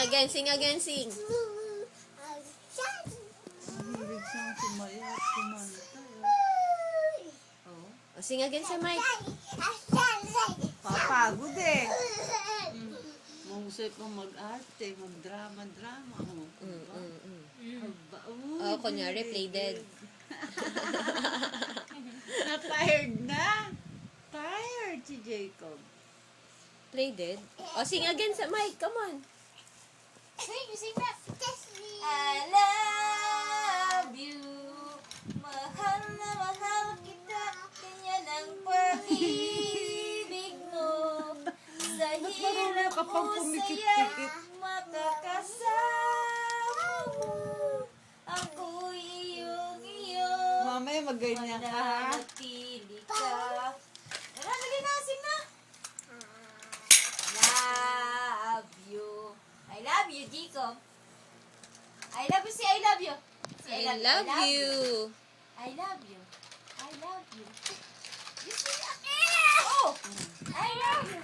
again, sing again, sing. Mahilig siyang sumayaw, kumanta. Oh. O, sing again sa mic. Papagod eh. Mahusay kang mag-arte, mag-drama-drama. Oh, kunyari, play dead. Na-tired na. Tired si Jacob. Play dead. O, sing again sa mic. Come on. Sing na. I love you. Mahal na mahal kita. Kanya ng pag-ibig mo. Sa hirap ka pang o pumikit-pikit? saya, makakasama mo. Ako iyong Mamaya magganyan ka, ha? mananatili ka. Dali na, sing na. Love you. I love you, Jacob. I love you. Say I love you. Say I love you. I love you. I love you. You see that? Oh! I love you.